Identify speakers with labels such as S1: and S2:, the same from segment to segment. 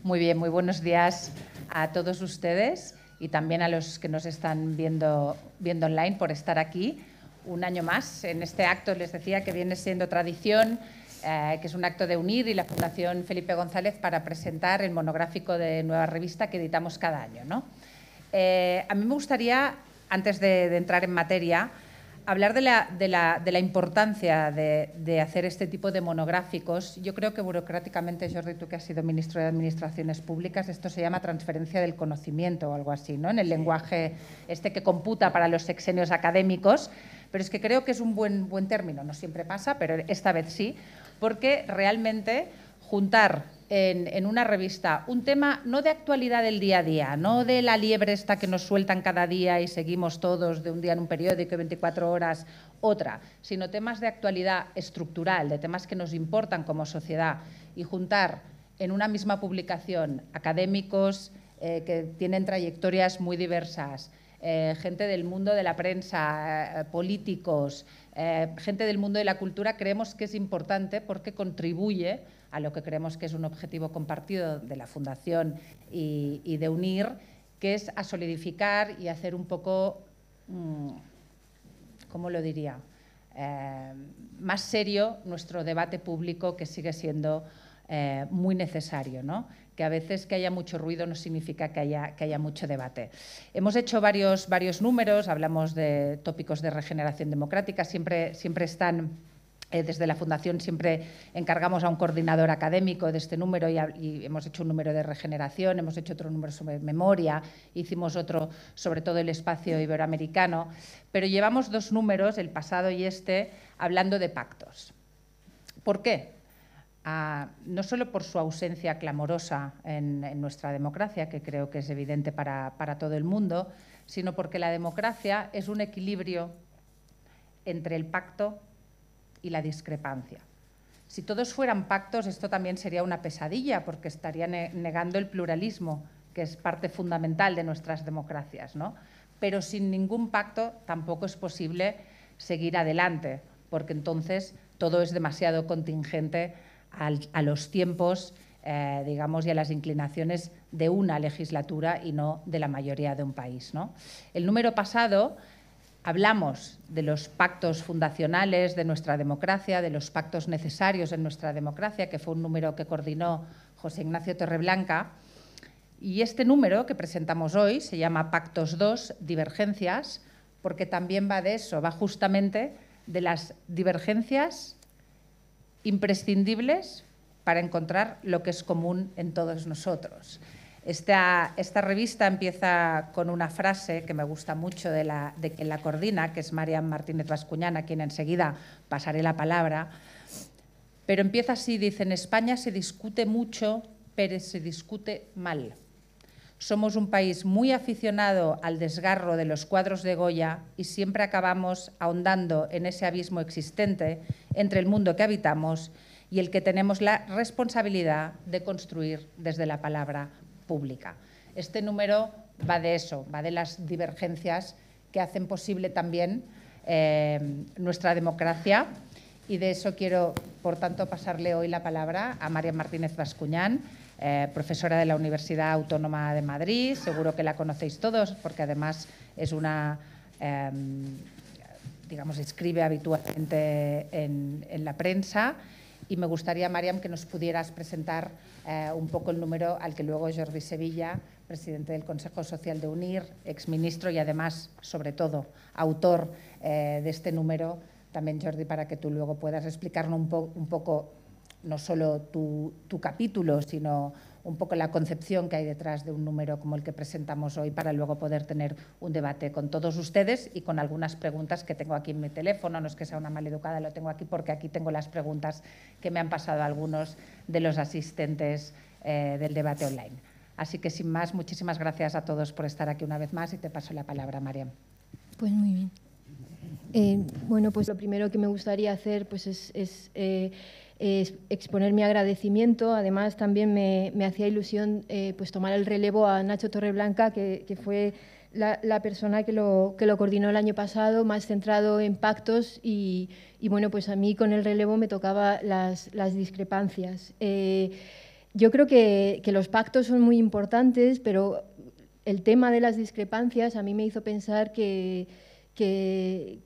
S1: Muy bien, muy buenos días a todos ustedes y también a los que nos están viendo online por estar aquí un año más en este acto. Les decía que viene siendo tradición, que es un acto de UNIR y la Fundación Felipe González para presentar el monográfico de Nueva Revista que editamos cada año, ¿no? A mí me gustaría, antes de entrar en materia, hablar de la importancia de hacer este tipo de monográficos. Yo creo que burocráticamente, Jordi, tú que has sido ministro de Administraciones Públicas, esto se llama transferencia del conocimiento o algo así, ¿no? En el lenguaje que computa para los sexenios académicos, pero es que creo que es un buen término. No siempre pasa, pero esta vez sí, porque realmente juntar en una revista un tema no de actualidad del día a día, no de la liebre esta que nos sueltan cada día y seguimos todos de un día en un periódico y 24 horas otra, sino temas de actualidad estructural, de temas que nos importan como sociedad, y juntar en una misma publicación académicos que tienen trayectorias muy diversas, gente del mundo de la prensa, políticos, gente del mundo de la cultura, creemos que es importante porque contribuye a lo que creemos que es un objetivo compartido de la Fundación y de UNIR, que es a solidificar y hacer un poco, ¿cómo lo diría?, más serio nuestro debate público, que sigue siendo muy necesario, ¿no? Que a veces que haya mucho ruido no significa que haya mucho debate. Hemos hecho varios números, hablamos de tópicos de regeneración democrática, siempre están. Desde la Fundación siempre encargamos a un coordinador académico de este número y hemos hecho un número de regeneración, hemos hecho otro número sobre memoria, hicimos otro sobre todo el espacio iberoamericano, pero llevamos 2 números, el pasado y este, hablando de pactos. ¿Por qué? No solo por su ausencia clamorosa en nuestra democracia, que creo que es evidente para todo el mundo, sino porque la democracia es un equilibrio entre el pacto y la discrepancia. Si todos fueran pactos, esto también sería una pesadilla, porque estaría negando el pluralismo, que es parte fundamental de nuestras democracias, ¿no? Pero sin ningún pacto tampoco es posible seguir adelante, porque entonces todo es demasiado contingente a los tiempos, digamos, y a las inclinaciones de una legislatura y no de la mayoría de un país, ¿no? El número pasado hablamos de los pactos fundacionales de nuestra democracia, de los pactos necesarios en nuestra democracia, que fue un número que coordinó José Ignacio Torreblanca. Y este número que presentamos hoy se llama Pactos 2, Divergencias, porque también va de eso, va justamente de las divergencias imprescindibles para encontrar lo que es común en todos nosotros. Esta revista empieza con una frase que me gusta mucho de quien la coordina, que es Mariam Martínez Bascuñán, a quien enseguida pasaré la palabra, pero empieza así, dice: en España se discute mucho, pero se discute mal. Somos un país muy aficionado al desgarro de los cuadros de Goya y siempre acabamos ahondando en ese abismo existente entre el mundo que habitamos y el que tenemos la responsabilidad de construir desde la palabra pública. Este número va de eso, va de las divergencias que hacen posible también nuestra democracia, y de eso quiero, por tanto, pasarle hoy la palabra a Mariam Martínez Bascuñán, profesora de la Universidad Autónoma de Madrid. Seguro que la conocéis todos porque además es una, digamos, escribe habitualmente en la prensa. Y me gustaría, Mariam, que nos pudieras presentar un poco el número al que luego Jordi Sevilla, presidente del Consejo Social de UNIR, exministro y además, sobre todo, autor de este número. También, Jordi, para que tú luego puedas explicarnos un poco no solo tu capítulo, sino un poco la concepción que hay detrás de un número como el que presentamos hoy, para luego poder tener un debate con todos ustedes y con algunas preguntas que tengo aquí en mi teléfono. No es que sea una maleducada, lo tengo aquí porque aquí tengo las preguntas que me han pasado algunos de los asistentes del debate online. Así que, sin más, muchísimas gracias a todos por estar aquí una vez más y te paso la palabra, Mariam.
S2: Pues muy bien. Bueno, pues lo primero que me gustaría hacer pues es exponer mi agradecimiento. Además, también me hacía ilusión pues tomar el relevo a Nacho Torreblanca, que fue la persona que lo coordinó el año pasado, más centrado en pactos, y bueno, pues a mí con el relevo me tocaba las discrepancias. yo creo que los pactos son muy importantes, pero el tema de las discrepancias a mí me hizo pensar que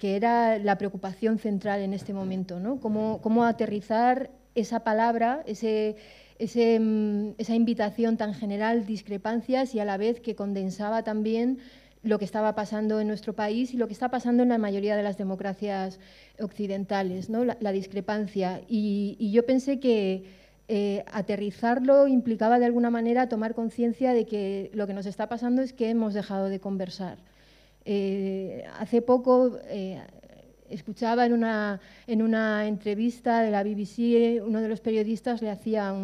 S2: era la preocupación central en este momento, ¿no? Cómo aterrizar esa palabra, esa invitación tan general, discrepancias, y a la vez que condensaba también lo que estaba pasando en nuestro país y lo que está pasando en la mayoría de las democracias occidentales, ¿no? La discrepancia. Y yo pensé que aterrizarlo implicaba de alguna manera tomar conciencia de que lo que nos está pasando es que hemos dejado de conversar. Hace poco escuchaba en una entrevista de la BBC, uno de los periodistas le hacía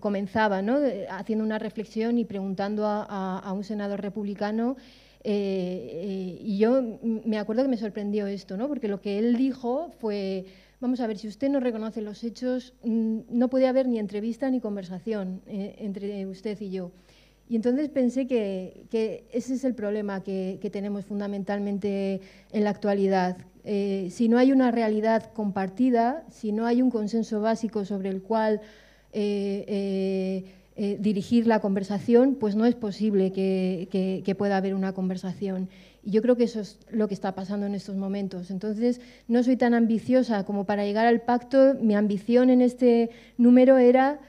S2: comenzaba, ¿no?, haciendo una reflexión y preguntando a un senador republicano, y yo me acuerdo que me sorprendió esto, ¿no?, porque lo que él dijo fue: vamos a ver, si usted no reconoce los hechos, no puede haber ni entrevista ni conversación entre usted y yo. Y entonces pensé que ese es el problema que tenemos fundamentalmente en la actualidad. Si no hay una realidad compartida, si no hay un consenso básico sobre el cual dirigir la conversación, pues no es posible que pueda haber una conversación. Y yo creo que eso es lo que está pasando en estos momentos. Entonces, no soy tan ambiciosa como para llegar al pacto. Mi ambición en este número era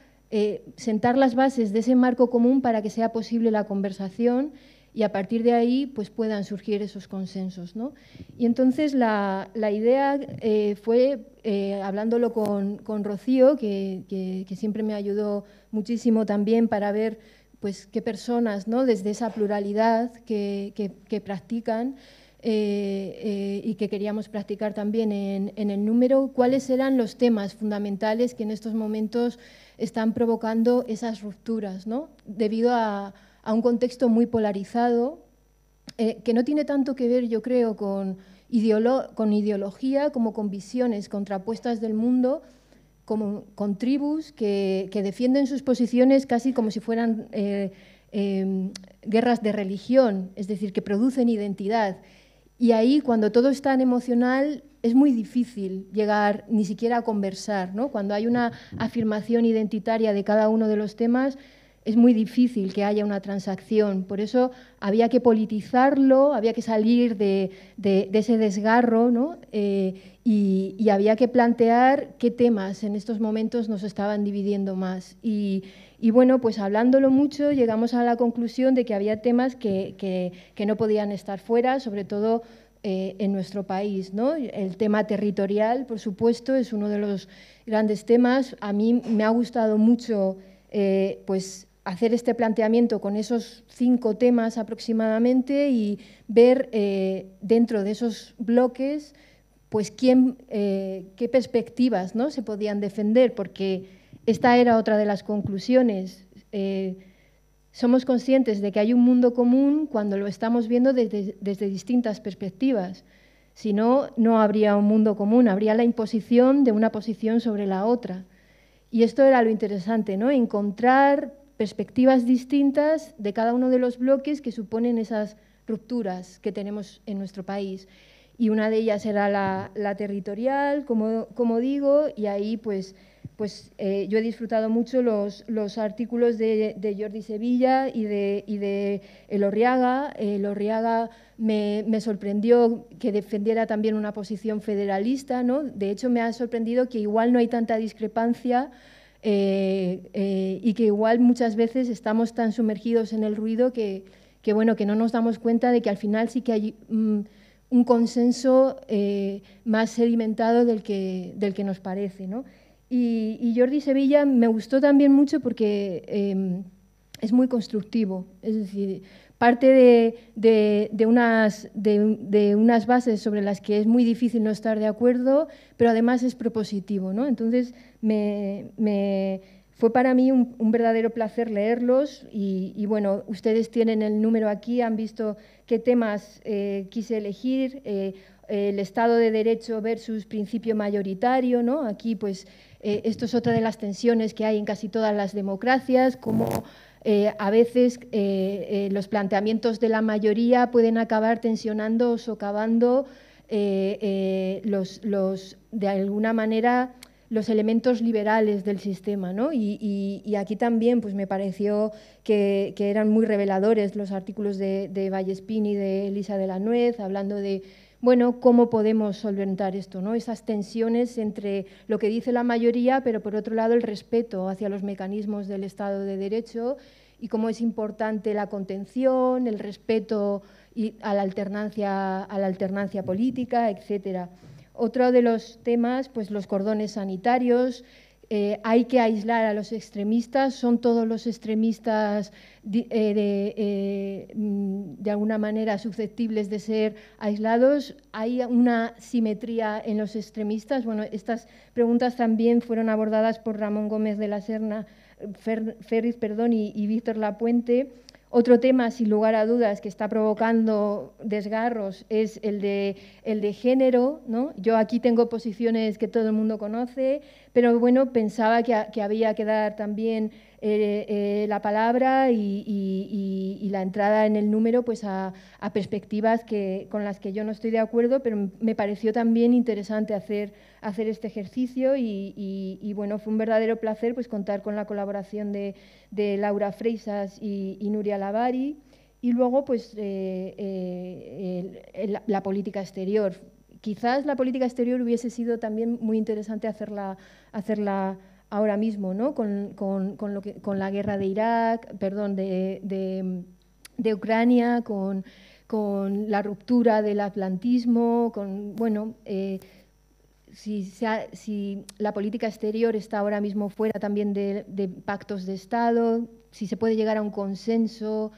S2: sentar las bases de ese marco común para que sea posible la conversación y a partir de ahí pues puedan surgir esos consensos, ¿no? Y entonces la idea fue, hablándolo con Rocío, que siempre me ayudó muchísimo también para ver pues qué personas, ¿no?, desde esa pluralidad que practican y que queríamos practicar también en el número, cuáles eran los temas fundamentales que en estos momentos están provocando esas rupturas, ¿no?, debido a un contexto muy polarizado, que no tiene tanto que ver, yo creo, con ideología como con visiones contrapuestas del mundo, como con tribus que defienden sus posiciones casi como si fueran guerras de religión, es decir, que producen identidad. Y ahí, cuando todo es tan emocional, es muy difícil llegar ni siquiera a conversar, ¿no? Cuando hay una afirmación identitaria de cada uno de los temas, es muy difícil que haya una transacción. Por eso había que politizarlo, había que salir de ese desgarro, ¿no? Y había que plantear qué temas en estos momentos nos estaban dividiendo más. Y bueno, pues hablándolo mucho, llegamos a la conclusión de que había temas que no podían estar fuera, sobre todo en nuestro país, ¿no? El tema territorial, por supuesto, es uno de los grandes temas. A mí me ha gustado mucho pues hacer este planteamiento con esos 5 temas aproximadamente y ver dentro de esos bloques pues qué perspectivas, ¿no?, se podían defender, porque esta era otra de las conclusiones. Somos conscientes de que hay un mundo común cuando lo estamos viendo desde distintas perspectivas. Si no, no habría un mundo común, habría la imposición de una posición sobre la otra. Y esto era lo interesante, ¿no?, encontrar perspectivas distintas de cada uno de los bloques que suponen esas rupturas que tenemos en nuestro país. Y una de ellas era la territorial, como digo, y ahí pues yo he disfrutado mucho los artículos de Jordi Sevilla y de Elorriaga. Elorriaga me sorprendió que defendiera también una posición federalista, ¿no? De hecho, me ha sorprendido que igual no hay tanta discrepancia y que igual muchas veces estamos tan sumergidos en el ruido que bueno, que no nos damos cuenta de que al final sí que hay un consenso más sedimentado del que nos parece, ¿no? Y Jordi Sevilla me gustó también mucho porque es muy constructivo, es decir, parte de unas bases sobre las que es muy difícil no estar de acuerdo, pero además es propositivo, ¿no? Entonces, fue para mí un verdadero placer leerlos y bueno, ustedes tienen el número aquí, han visto qué temas quise elegir, el Estado de Derecho versus principio mayoritario, ¿no? Aquí, pues, esto es otra de las tensiones que hay en casi todas las democracias, como a veces los planteamientos de la mayoría pueden acabar tensionando o socavando de alguna manera los elementos liberales del sistema, ¿no? Y aquí también pues, me pareció que eran muy reveladores los artículos de Vallespín y de Elisa de la Nuez, hablando de, bueno, cómo podemos solventar esto, ¿no? Esas tensiones entre lo que dice la mayoría, pero por otro lado el respeto hacia los mecanismos del Estado de Derecho y cómo es importante la contención, el respeto a la alternancia política, etcétera. Otro de los temas, pues los cordones sanitarios. Hay que aislar a los extremistas, son todos los extremistas de alguna manera susceptibles de ser aislados. ¿Hay una simetría en los extremistas? Bueno, estas preguntas también fueron abordadas por Ramón Gómez de la Serna, Ferriz y Víctor Lapuente. Otro tema, sin lugar a dudas, que está provocando desgarros es el de género, ¿no? Yo aquí tengo posiciones que todo el mundo conoce, pero bueno, pensaba que había que dar también la palabra y la entrada en el número pues a perspectivas con las que yo no estoy de acuerdo, pero me pareció también interesante hacer este ejercicio y bueno, fue un verdadero placer pues contar con la colaboración de Laura Freisas y Nuria Lavari. Y luego pues la política exterior. Quizás la política exterior hubiese sido también muy interesante hacerla ahora mismo, ¿no? Con la guerra de Irak, perdón, de Ucrania, con la ruptura del atlantismo, bueno, si la política exterior está ahora mismo fuera también de pactos de Estado, si se puede llegar a un consenso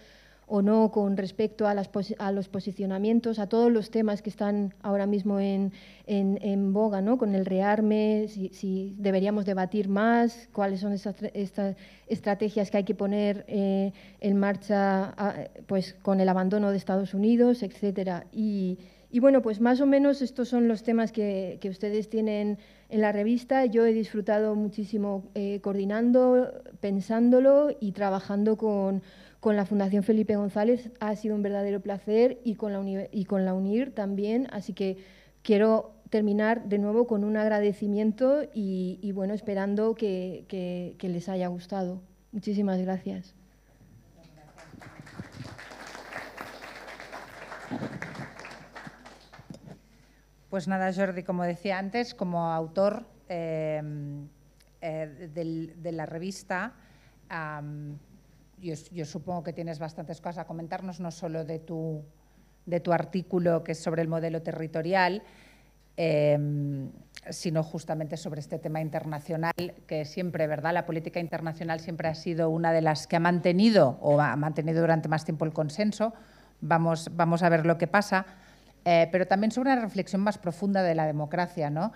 S2: o no con respecto a los posicionamientos, a todos los temas que están ahora mismo en boga, ¿no? Con el rearme, si deberíamos debatir más, cuáles son estas estrategias que hay que poner en marcha pues, con el abandono de Estados Unidos, etcétera. Y bueno, pues más o menos estos son los temas que ustedes tienen en la revista. Yo he disfrutado muchísimo coordinando, pensándolo y trabajando con la Fundación Felipe González. Ha sido un verdadero placer y con la UNIR también. Así que quiero terminar de nuevo con un agradecimiento y bueno, esperando que les haya gustado. Muchísimas gracias.
S1: Pues nada, Jordi, como decía antes, como autor de la revista, yo supongo que tienes bastantes cosas a comentarnos, no solo de tu artículo que es sobre el modelo territorial, sino justamente sobre este tema internacional que siempre, ¿verdad? La política internacional siempre ha sido una de las que ha mantenido durante más tiempo el consenso. Vamos a ver lo que pasa. Pero también sobre una reflexión más profunda de la democracia, ¿no?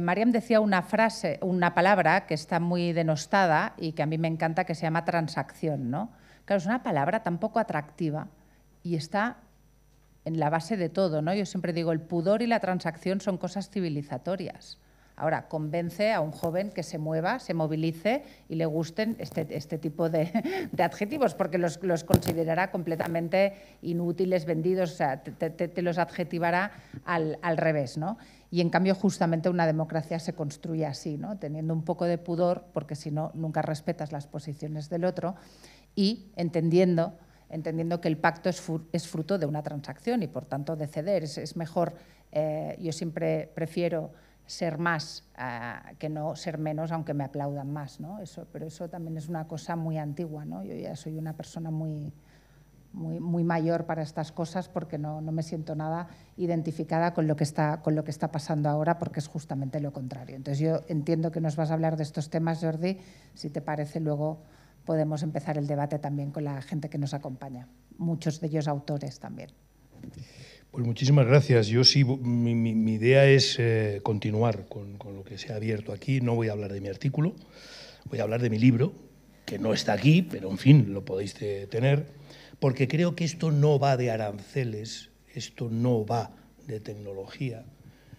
S1: Mariam decía una palabra que está muy denostada y que a mí me encanta, que se llama transacción, ¿no? Claro, es una palabra tan poco atractiva y está en la base de todo, ¿no? Yo siempre digo, el pudor y la transacción son cosas civilizatorias. Ahora, convence a un joven que se mueva, se movilice y le gusten este tipo de adjetivos, porque los considerará completamente inútiles, vendidos, o sea, te los adjetivará al revés, ¿no? Y en cambio, justamente una democracia se construye así, ¿no? Teniendo un poco de pudor, porque si no, nunca respetas las posiciones del otro, y entendiendo que el pacto es fruto de una transacción y, por tanto, de ceder. Es mejor, yo siempre prefiero ser más que no ser menos, aunque me aplaudan más, ¿no? Pero eso también es una cosa muy antigua, ¿no? Yo ya soy una persona muy mayor para estas cosas, porque no me siento nada identificada con lo que está pasando ahora, porque es justamente lo contrario. Entonces, yo entiendo que nos vas a hablar de estos temas, Jordi. Si te parece, luego podemos empezar el debate también con la gente que nos acompaña, muchos de ellos autores también.
S3: Pues muchísimas gracias. Yo sí, mi idea es continuar con lo que se ha abierto aquí. No voy a hablar de mi artículo, voy a hablar de mi libro, que no está aquí, pero en fin, lo podéis tener, porque creo que esto no va de aranceles, esto no va de tecnología.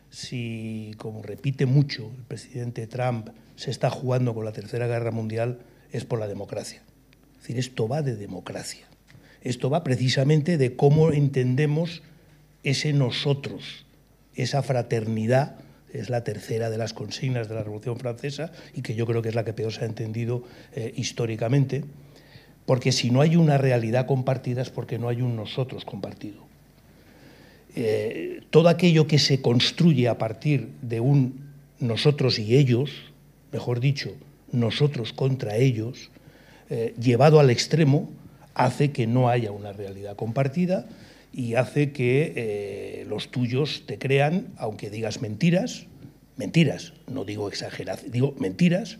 S3: Si, como repite mucho el presidente Trump, se está jugando con la Tercera Guerra Mundial, es por la democracia. Es decir, esto va de democracia. Esto va precisamente de cómo entendemos ese nosotros, esa fraternidad es la tercera de las consignas de la Revolución Francesa y que yo creo que es la que peor se ha entendido históricamente, porque si no hay una realidad compartida es porque no hay un nosotros compartido. Todo aquello que se construye a partir de un nosotros y ellos, mejor dicho, nosotros contra ellos, llevado al extremo, hace que no haya una realidad compartida y hace que los tuyos te crean, aunque digas mentiras, no digo exageración, digo mentiras,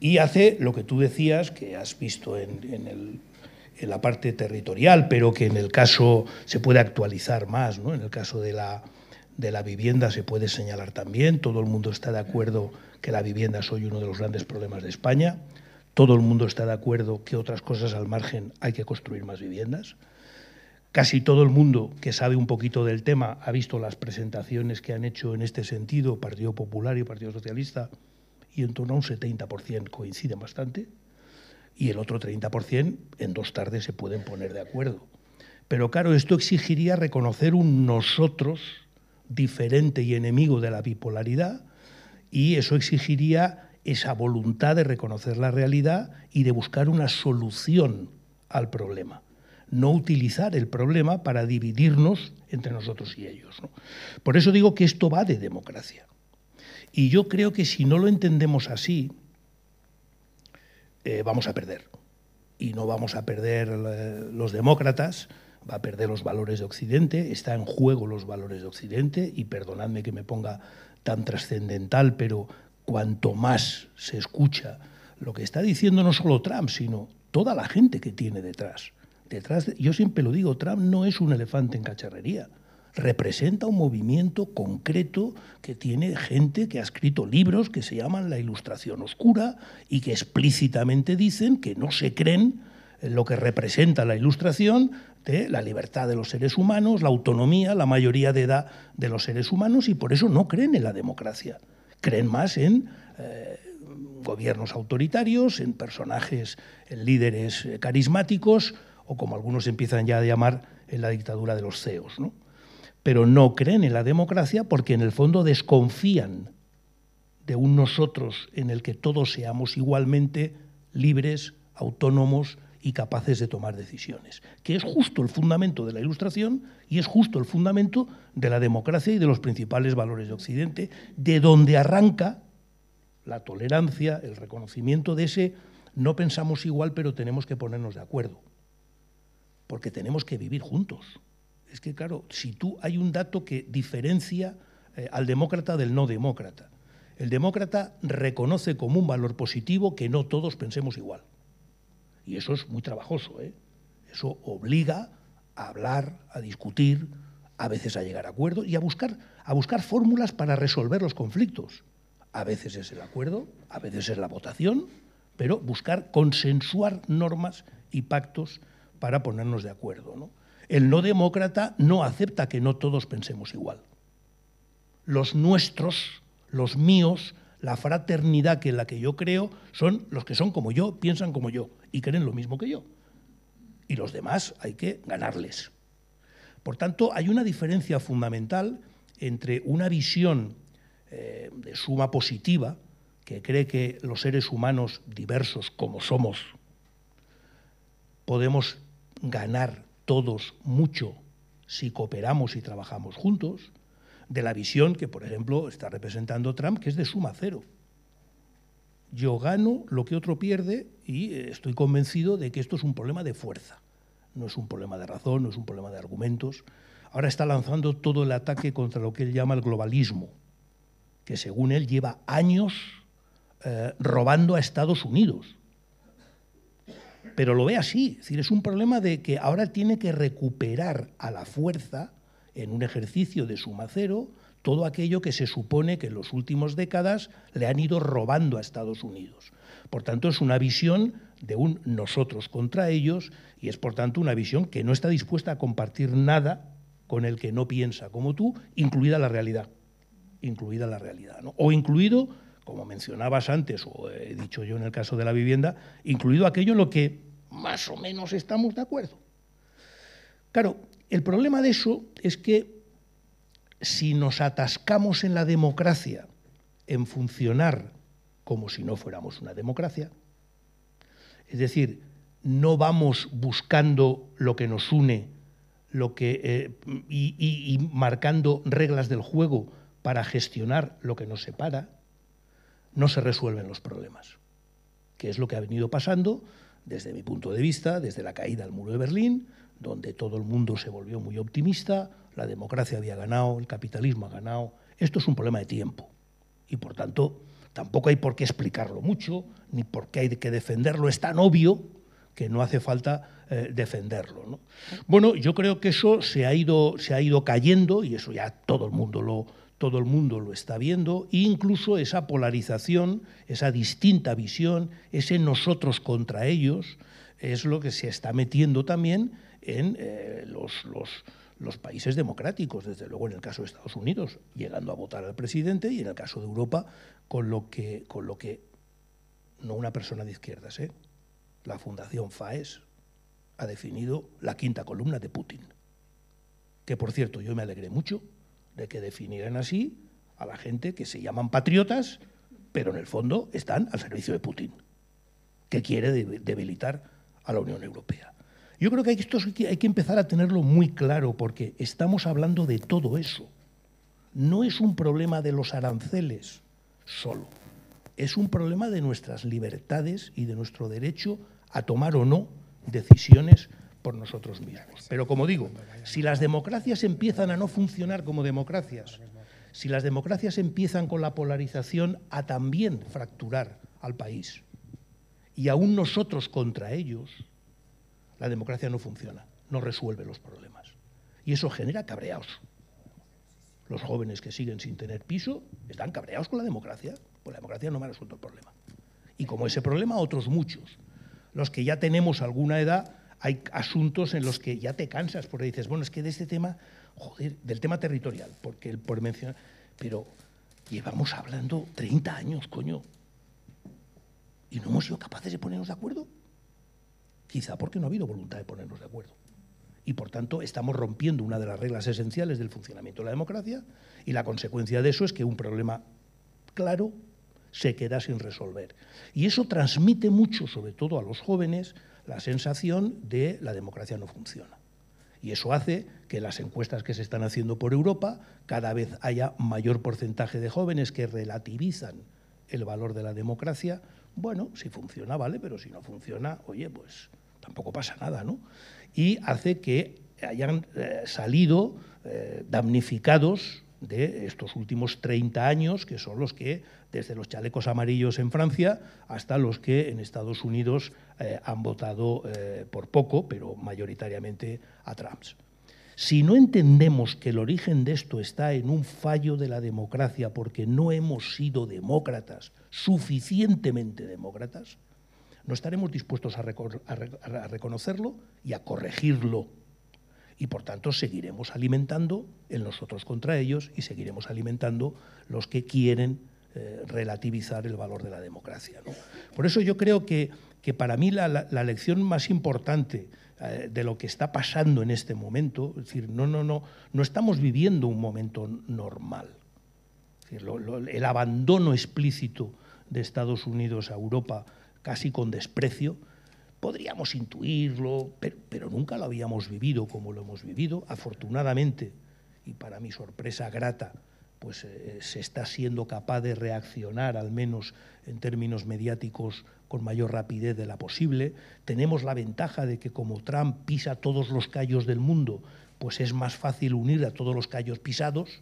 S3: y hace lo que tú decías, que has visto en la parte territorial, pero que en el caso se puede actualizar más, ¿no? En el caso de la vivienda se puede señalar también. Todo el mundo está de acuerdo que la vivienda es hoy uno de los grandes problemas de España. Todo el mundo está de acuerdo que otras cosas al margen hay que construir más viviendas. Casi todo el mundo que sabe un poquito del tema ha visto las presentaciones que han hecho en este sentido Partido Popular y Partido Socialista, y en torno a un 70% coinciden bastante, y el otro 30% en 2 tardes se pueden poner de acuerdo. Pero claro, esto exigiría reconocer un nosotros diferente y enemigo de la bipolaridad, y eso exigiría esa voluntad de reconocer la realidad y de buscar una solución al problema. No utilizar el problema para dividirnos entre nosotros y ellos, ¿no? Por eso digo que esto va de democracia. Y yo creo que si no lo entendemos así, vamos a perder. Y no vamos a perder los demócratas, va a perder los valores de Occidente, está en juego los valores de Occidente, y perdonadme que me ponga tan trascendental, pero cuanto más se escucha lo que está diciendo no solo Trump, sino toda la gente que tiene detrás. Yo siempre lo digo, Trump no es un elefante en cacharrería. Representa un movimiento concreto que tiene gente que ha escrito libros que se llaman La Ilustración Oscura y que explícitamente dicen que no se creen en lo que representa la Ilustración de la libertad de los seres humanos, la autonomía, la mayoría de edad de los seres humanos, y por eso no creen en la democracia. Creen más en gobiernos autoritarios, en personajes, en líderes carismáticos, o como algunos empiezan ya a llamar, en la dictadura de los CEOs, ¿no? Pero no creen en la democracia porque en el fondo desconfían de un nosotros en el que todos seamos igualmente libres, autónomos y capaces de tomar decisiones, que es justo el fundamento de la Ilustración y es justo el fundamento de la democracia y de los principales valores de Occidente, de donde arranca la tolerancia, el reconocimiento de ese no pensamos igual, pero tenemos que ponernos de acuerdo, porque tenemos que vivir juntos. Es que, claro, hay un dato que diferencia al demócrata del no demócrata. El demócrata reconoce como un valor positivo que no todos pensemos igual. Y eso es muy trabajoso, ¿eh? Eso obliga a hablar, a discutir, a veces a llegar a acuerdos y a buscar fórmulas para resolver los conflictos. A veces es el acuerdo, a veces es la votación, pero buscar consensuar normas y pactos para ponernos de acuerdo, ¿no? El no demócrata no acepta que no todos pensemos igual. Los nuestros, los míos, la fraternidad en la que yo creo, son los que son como yo, piensan como yo y creen lo mismo que yo. Y los demás hay que ganarles. Por tanto, hay una diferencia fundamental entre una visión de suma positiva, que cree que los seres humanos diversos como somos podemos ganar todos mucho si cooperamos y trabajamos juntos, de la visión que, por ejemplo, está representando Trump, que es de suma cero. Yo gano lo que otro pierde y estoy convencido de que esto es un problema de fuerza, no es un problema de razón, no es un problema de argumentos. Ahora está lanzando todo el ataque contra lo que él llama el globalismo, que según él lleva años robando a Estados Unidos. Pero lo ve así, es decir, es un problema de que ahora tiene que recuperar a la fuerza, en un ejercicio de suma cero, todo aquello que se supone que en las últimas décadas le han ido robando a Estados Unidos. Por tanto, es una visión de un nosotros contra ellos y es, por tanto, una visión que no está dispuesta a compartir nada con el que no piensa como tú, incluida la realidad, ¿no? O incluido, como mencionabas antes, o he dicho yo en el caso de la vivienda, incluido aquello en lo que más o menos estamos de acuerdo. Claro, el problema de eso es que si nos atascamos en la democracia, en funcionar como si no fuéramos una democracia, es decir, no vamos buscando lo que nos une y marcando reglas del juego para gestionar lo que nos separa, no se resuelven los problemas, que es lo que ha venido pasando desde mi punto de vista, desde la caída del muro de Berlín, donde todo el mundo se volvió muy optimista, la democracia había ganado, el capitalismo ha ganado. Esto es un problema de tiempo y, por tanto, tampoco hay por qué explicarlo mucho, ni por qué hay que defenderlo. Es tan obvio que no hace falta defenderlo, ¿no? Bueno, yo creo que eso se ha ido cayendo, y eso ya todo el mundo lo está viendo, e incluso esa polarización, esa distinta visión, ese nosotros contra ellos, es lo que se está metiendo también en los países democráticos, desde luego en el caso de Estados Unidos, llegando a votar al presidente, y en el caso de Europa, con lo que no una persona de izquierdas, la Fundación FAES ha definido la quinta columna de Putin. Que, por cierto, yo me alegré mucho de que definieran así a la gente que se llaman patriotas, pero en el fondo están al servicio de Putin, que quiere debilitar a la Unión Europea. Yo creo que esto hay que empezar a tenerlo muy claro, porque estamos hablando de todo eso. No es un problema de los aranceles solo, es un problema de nuestras libertades y de nuestro derecho a tomar o no decisiones por nosotros mismos. Pero, como digo, si las democracias empiezan a no funcionar como democracias, si las democracias empiezan con la polarización a también fracturar al país, y aún nosotros contra ellos, la democracia no funciona, no resuelve los problemas. Y eso genera cabreaos. Los jóvenes que siguen sin tener piso están cabreados con la democracia, pues la democracia no me ha resuelto el problema. Y como ese problema, otros muchos. Los que ya tenemos alguna edad, hay asuntos en los que ya te cansas, porque dices, bueno, es que de este tema, joder, del tema territorial, porque por mencionar, pero llevamos hablando 30 años, coño, y no hemos sido capaces de ponernos de acuerdo. Quizá porque no ha habido voluntad de ponernos de acuerdo. Y, por tanto, estamos rompiendo una de las reglas esenciales del funcionamiento de la democracia, y la consecuencia de eso es que un problema claro se queda sin resolver. Y eso transmite mucho, sobre todo a los jóvenes, la sensación de la democracia no funciona. Y eso hace que en las encuestas que se están haciendo por Europa cada vez haya mayor porcentaje de jóvenes que relativizan el valor de la democracia. Bueno, si funciona, vale, pero si no funciona, oye, pues tampoco pasa nada, ¿no? Y hace que hayan salido damnificados de estos últimos 30 años, que son los que, desde los chalecos amarillos en Francia hasta los que en Estados Unidos han votado por poco, pero mayoritariamente a Trump. Si no entendemos que el origen de esto está en un fallo de la democracia, porque no hemos sido demócratas, suficientemente demócratas, no estaremos dispuestos a reconocerlo y a corregirlo. Y, por tanto, seguiremos alimentando el nosotros contra ellos y seguiremos alimentando los que quieren relativizar el valor de la democracia, ¿no? Por eso yo creo que para mí la lección más importante de lo que está pasando en este momento, es decir, no estamos viviendo un momento normal. Es decir, el abandono explícito de Estados Unidos a Europa, casi con desprecio, podríamos intuirlo, pero nunca lo habíamos vivido como lo hemos vivido. Afortunadamente, y para mi sorpresa grata, pues se está siendo capaz de reaccionar, al menos en términos mediáticos, con mayor rapidez de la posible. Tenemos la ventaja de que, como Trump pisa todos los callos del mundo, pues es más fácil unir a todos los callos pisados.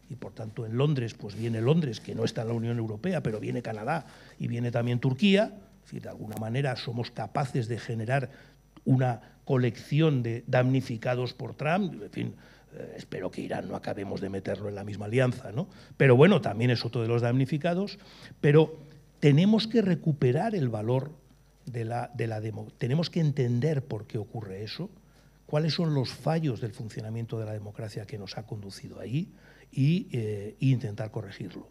S3: Y, por tanto, en Londres, pues viene Londres, que no está en la Unión Europea, pero viene Canadá y viene también Turquía. Es decir, de alguna manera somos capaces de generar una colección de damnificados por Trump. En fin, espero que Irán no acabemos de meterlo en la misma alianza, ¿no? Pero bueno, también es otro de los damnificados. Pero tenemos que recuperar el valor de la democracia. Tenemos que entender por qué ocurre eso, cuáles son los fallos del funcionamiento de la democracia que nos ha conducido ahí y intentar corregirlo.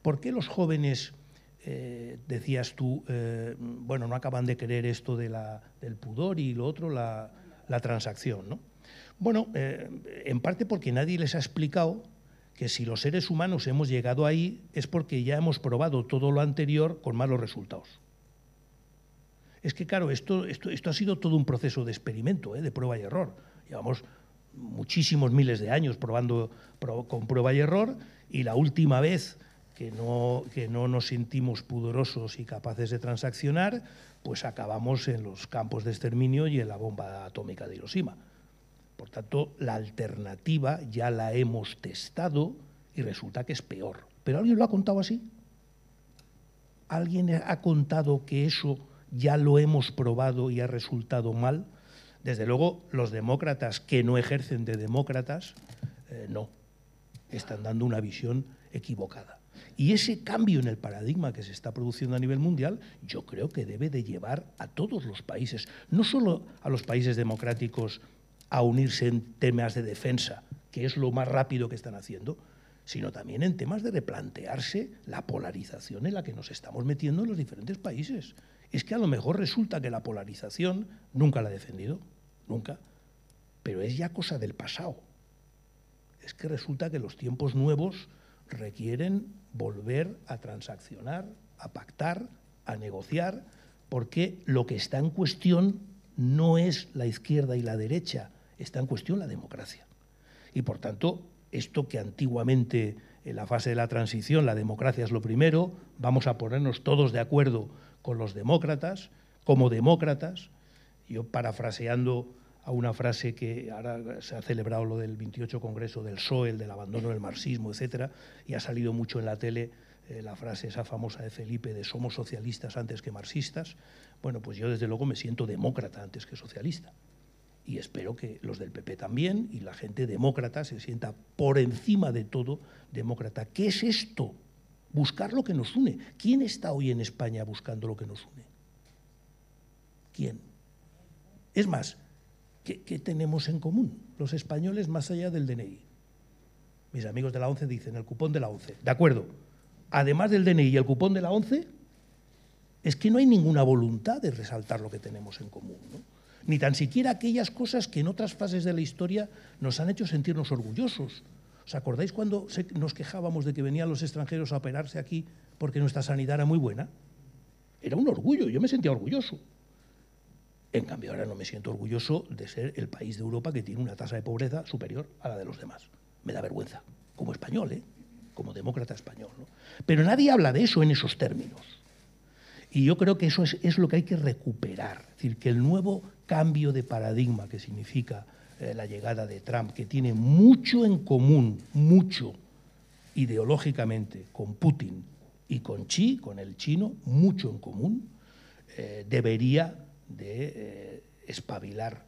S3: ¿Por qué los jóvenes, decías tú, bueno, no acaban de querer esto del pudor y lo otro, la transacción, ¿no? Bueno, en parte porque nadie les ha explicado que si los seres humanos hemos llegado ahí es porque ya hemos probado todo lo anterior con malos resultados. Es que, claro, esto ha sido todo un proceso de experimento, de prueba y error. Llevamos muchísimos miles de años probando con prueba y error, y la última vez que no nos sentimos pudorosos y capaces de transaccionar, pues acabamos en los campos de exterminio y en la bomba atómica de Hiroshima. Por tanto, la alternativa ya la hemos testado y resulta que es peor. ¿Pero alguien lo ha contado así? ¿Alguien ha contado que eso ya lo hemos probado y ha resultado mal? Desde luego, los demócratas que no ejercen de demócratas, no, están dando una visión equivocada. Y ese cambio en el paradigma que se está produciendo a nivel mundial, yo creo que debe de llevar a todos los países, no solo a los países democráticos, a unirse en temas de defensa, que es lo más rápido que están haciendo, sino también en temas de replantearse la polarización en la que nos estamos metiendo en los diferentes países. Es que a lo mejor resulta que la polarización nunca la he defendido, nunca, pero es ya cosa del pasado. Es que resulta que los tiempos nuevos requieren volver a transaccionar, a pactar, a negociar, porque lo que está en cuestión no es la izquierda y la derecha, está en cuestión la democracia. Y por tanto, esto que antiguamente en la fase de la transición la democracia es lo primero, vamos a ponernos todos de acuerdo con los demócratas, como demócratas. Yo, parafraseando a una frase que ahora se ha celebrado lo del 28 Congreso del PSOE, el del abandono del marxismo, etcétera, y ha salido mucho en la tele la frase esa famosa de Felipe de somos socialistas antes que marxistas. Bueno, pues yo desde luego me siento demócrata antes que socialista. Y espero que los del PP también y la gente demócrata se sienta por encima de todo demócrata. ¿Qué es esto? Buscar lo que nos une. ¿Quién está hoy en España buscando lo que nos une? ¿Quién? Es más, ¿qué tenemos en común los españoles más allá del DNI? Mis amigos de la ONCE dicen el cupón de la ONCE. De acuerdo. Además del DNI y el cupón de la ONCE, es que no hay ninguna voluntad de resaltar lo que tenemos en común, ¿no? Ni tan siquiera aquellas cosas que en otras fases de la historia nos han hecho sentirnos orgullosos. ¿Os acordáis cuando nos quejábamos de que venían los extranjeros a operarse aquí porque nuestra sanidad era muy buena? Era un orgullo, yo me sentía orgulloso. En cambio, ahora no me siento orgulloso de ser el país de Europa que tiene una tasa de pobreza superior a la de los demás. Me da vergüenza, como español, como demócrata español, ¿no? Pero nadie habla de eso en esos términos. Y yo creo que eso es lo que hay que recuperar. Es decir, que el nuevo cambio de paradigma que significa la llegada de Trump, que tiene mucho en común, mucho ideológicamente con Putin y con Xi, con el chino, mucho en común, debería de espabilar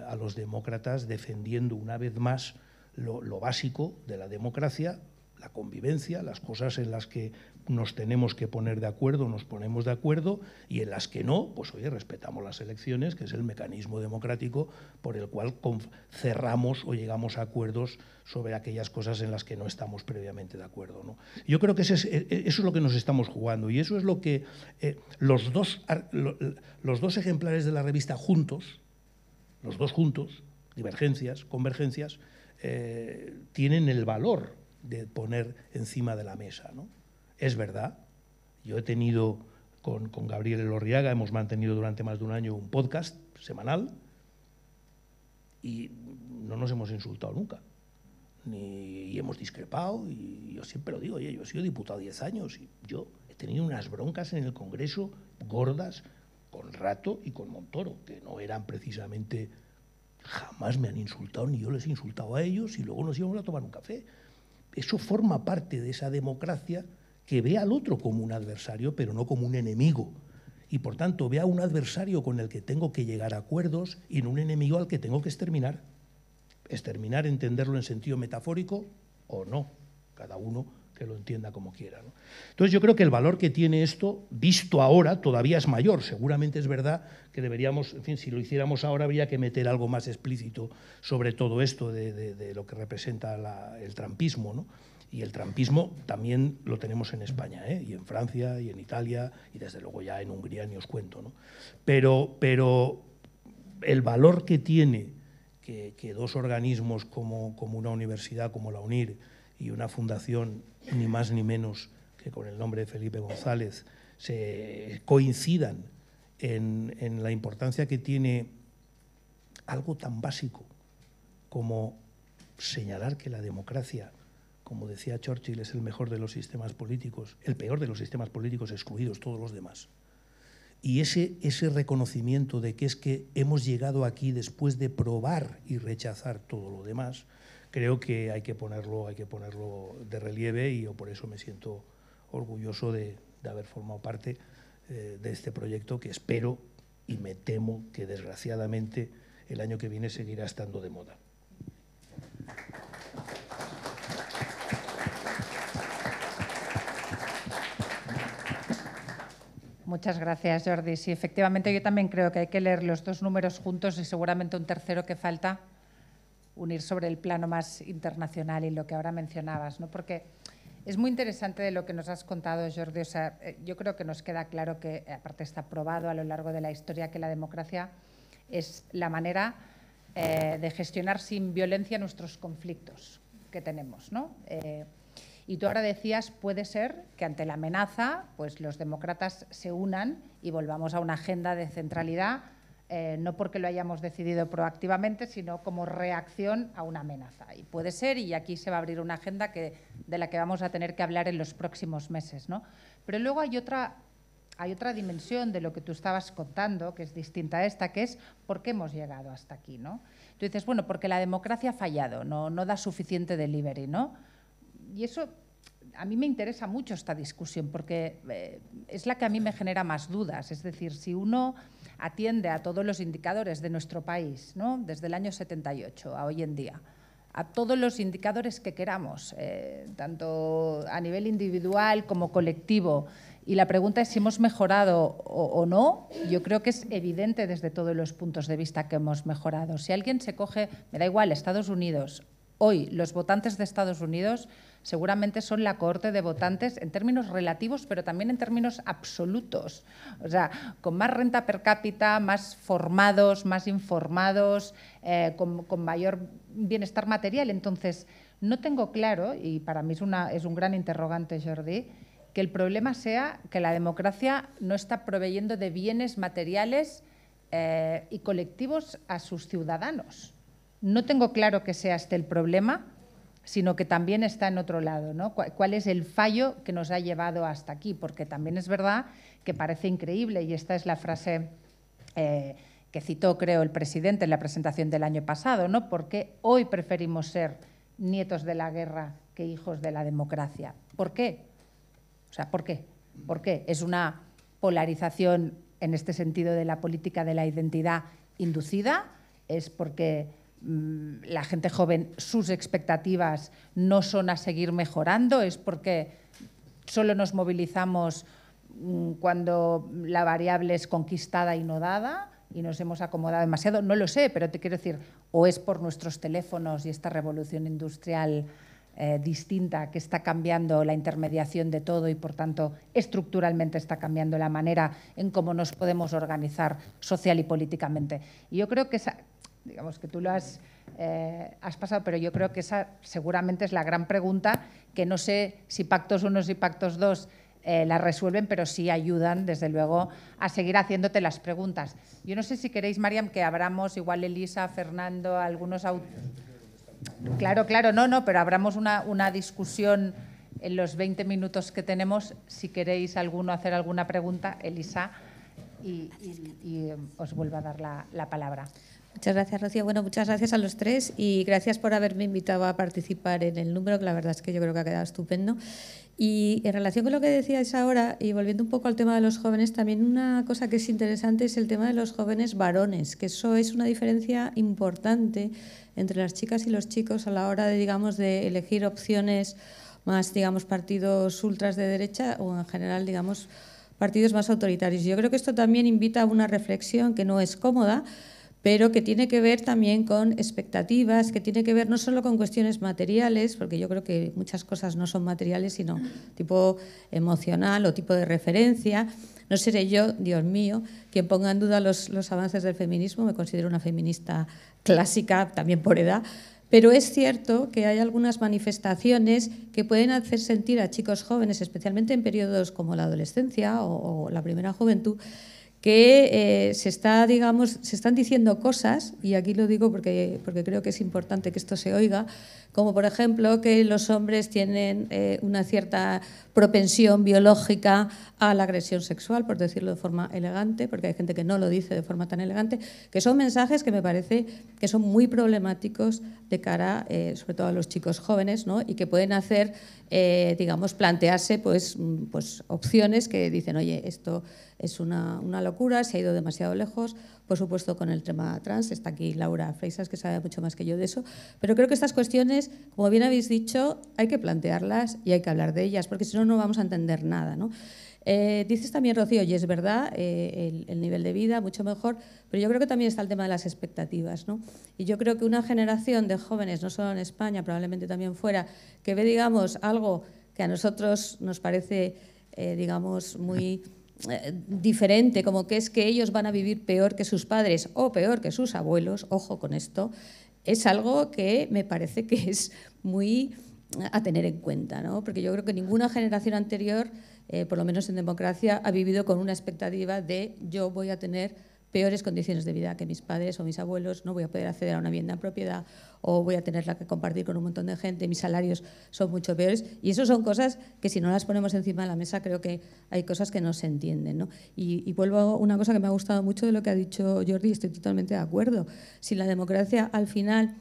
S3: a los demócratas defendiendo una vez más lo básico de la democracia, la convivencia, las cosas en las que nos tenemos que poner de acuerdo, nos ponemos de acuerdo, y en las que no, pues oye, respetamos las elecciones, que es el mecanismo democrático por el cual cerramos o llegamos a acuerdos sobre aquellas cosas en las que no estamos previamente de acuerdo, ¿no? Yo creo que eso es lo que nos estamos jugando, y eso es lo que los dos ejemplares de la revista juntos, los dos juntos, divergencias, convergencias, tienen el valor de poner encima de la mesa, ¿no? Es verdad, yo he tenido con Gabriel Elorriaga, hemos mantenido durante más de un año un podcast semanal y no nos hemos insultado nunca, y hemos discrepado, y yo siempre lo digo, oye, yo he sido diputado 10 años y yo he tenido unas broncas en el Congreso gordas con Rato y con Montoro, que no eran precisamente, jamás me han insultado ni yo les he insultado a ellos, y luego nos íbamos a tomar un café. Eso forma parte de esa democracia que ve al otro como un adversario, pero no como un enemigo. Y, por tanto, ve a un adversario con el que tengo que llegar a acuerdos y no un enemigo al que tengo que exterminar. Exterminar, entenderlo en sentido metafórico o no, cada uno que lo entienda como quiera, ¿no? Entonces, yo creo que el valor que tiene esto, visto ahora, todavía es mayor. Seguramente es verdad que deberíamos, en fin, si lo hiciéramos ahora habría que meter algo más explícito sobre todo esto de lo que representa el trumpismo, ¿no? Y el trumpismo también lo tenemos en España, y en Francia, y en Italia, y desde luego ya en Hungría ni os cuento, ¿no? Pero el valor que tiene que dos organismos como una universidad, como la UNIR, y una fundación, ni más ni menos que con el nombre de Felipe González, se coincidan en la importancia que tiene algo tan básico como señalar que la democracia, como decía Churchill, es el mejor de los sistemas políticos, el peor de los sistemas políticos, excluidos todos los demás. Y ese reconocimiento de que es que hemos llegado aquí después de probar y rechazar todo lo demás, creo que hay que ponerlo de relieve, y yo por eso me siento orgulloso de haber formado parte de este proyecto, que espero y me temo que desgraciadamente el año que viene seguirá estando de moda.
S1: Muchas gracias, Jordi. Sí, efectivamente, yo también creo que hay que leer los dos números juntos y seguramente un tercero que falta, unir sobre el plano más internacional y lo que ahora mencionabas, ¿no? Porque es muy interesante de lo que nos has contado, Jordi. O sea, yo creo que nos queda claro que, aparte está probado a lo largo de la historia, que la democracia es la manera de gestionar sin violencia nuestros conflictos que tenemos, ¿no? Y tú ahora decías, puede ser que ante la amenaza, pues los demócratas se unan y volvamos a una agenda de centralidad, no porque lo hayamos decidido proactivamente, sino como reacción a una amenaza. Y puede ser, y aquí se va a abrir una agenda de la que vamos a tener que hablar en los próximos meses, ¿no? Pero luego hay otra dimensión de lo que tú estabas contando, que es distinta a esta, que es por qué hemos llegado hasta aquí, ¿no? Tú dices, bueno, porque la democracia ha fallado, no da suficiente delivery, ¿no? Y eso, a mí me interesa mucho esta discusión, porque es la que a mí me genera más dudas. Es decir, si uno atiende a todos los indicadores de nuestro país, ¿no? Desde el año 78 a hoy en día, a todos los indicadores que queramos, tanto a nivel individual como colectivo, y la pregunta es si hemos mejorado o no, yo creo que es evidente desde todos los puntos de vista que hemos mejorado. Si alguien se coge, me da igual, Estados Unidos, hoy los votantes de Estados Unidos seguramente son la cohorte de votantes en términos relativos, pero también en términos absolutos. O sea, con más renta per cápita, más formados, más informados, con mayor bienestar material. Entonces, no tengo claro, y para mí es un gran interrogante, Jordi, que el problema sea que la democracia no está proveyendo de bienes materiales y colectivos a sus ciudadanos. No tengo claro que sea este el problema, sino que también está en otro lado, ¿no? ¿Cuál es el fallo que nos ha llevado hasta aquí? Porque también es verdad que parece increíble, y esta es la frase que citó, creo, el presidente en la presentación del año pasado, ¿no? ¿Por qué hoy preferimos ser nietos de la guerra que hijos de la democracia? ¿Por qué? O sea, ¿por qué? ¿Por qué? ¿Es una polarización en este sentido de la política de la identidad inducida? ¿Es porque la gente joven, sus expectativas no son a seguir mejorando? ¿Es porque solo nos movilizamos cuando la variable es conquistada y no dada y nos hemos acomodado demasiado? No lo sé, pero te quiero decir, o es por nuestros teléfonos y esta revolución industrial distinta que está cambiando la intermediación de todo y, por tanto, estructuralmente está cambiando la manera en cómo nos podemos organizar social y políticamente. Y yo creo que esa, digamos que tú lo has pasado, pero yo creo que esa seguramente es la gran pregunta, que no sé si pactos 1 y pactos 2 la resuelven, pero sí ayudan, desde luego, a seguir haciéndote las preguntas. Yo no sé si queréis, Mariam, que abramos, igual Elisa, Fernando, algunos... Claro, no, pero abramos una discusión en los 20 minutos que tenemos, si queréis alguno hacer alguna pregunta, Elisa, y os vuelvo a dar la palabra.
S4: Muchas gracias, Rocío. Bueno, muchas gracias a los tres y gracias por haberme invitado a participar en el número, que la verdad es que yo creo que ha quedado estupendo. Y en relación con lo que decíais ahora, y volviendo un poco al tema de los jóvenes, también una cosa que es interesante es el tema de los jóvenes varones, que eso es una diferencia importante entre las chicas y los chicos a la hora de, digamos, de elegir opciones más, digamos, partidos ultras de derecha o en general, digamos, partidos más autoritarios. Yo creo que esto también invita a una reflexión que no es cómoda, pero que tiene que ver también con expectativas, que tiene que ver no solo con cuestiones materiales, porque yo creo que muchas cosas no son materiales, sino tipo emocional o tipo de referencia. No seré yo, Dios mío, quien ponga en duda los avances del feminismo. Me considero una feminista clásica, también por edad, Pero es cierto que hay algunas manifestaciones que pueden hacer sentir a chicos jóvenes, especialmente en periodos como la adolescencia o la primera juventud, que se están diciendo cosas, y aquí lo digo porque creo que es importante que esto se oiga, como por ejemplo que los hombres tienen una cierta propensión biológica a la agresión sexual, por decirlo de forma elegante, porque hay gente que no lo dice de forma tan elegante, que son mensajes que me parece que son muy problemáticos de cara, sobre todo a los chicos jóvenes, ¿no? Y que pueden hacer, plantearse pues opciones que dicen, oye, esto es una locura, se ha ido demasiado lejos. Por supuesto, con el tema trans, está aquí Laura Freisas, que sabe mucho más que yo de eso, pero creo que estas cuestiones, como bien habéis dicho, hay que plantearlas y hay que hablar de ellas, porque si no, no vamos a entender nada, ¿no? Dices también, Rocío, y es verdad, el nivel de vida mucho mejor, pero yo creo que también está el tema de las expectativas, ¿no? Y yo creo que una generación de jóvenes, no solo en España, probablemente también fuera, que ve, digamos, algo que a nosotros nos parece, muy diferente, como que es que ellos van a vivir peor que sus padres o peor que sus abuelos, ojo con esto, es algo que me parece que es muy a tener en cuenta, ¿no? Porque yo creo que ninguna generación anterior, por lo menos en democracia, ha vivido con una expectativa de yo voy a tener peores condiciones de vida que mis padres o mis abuelos, no voy a poder acceder a una vivienda en propiedad o voy a tenerla que compartir con un montón de gente, mis salarios son mucho peores. Y eso son cosas que si no las ponemos encima de la mesa creo que hay cosas que no se entienden, ¿no? Y vuelvo a una cosa que me ha gustado mucho de lo que ha dicho Jordi, estoy totalmente de acuerdo. Si la democracia al final,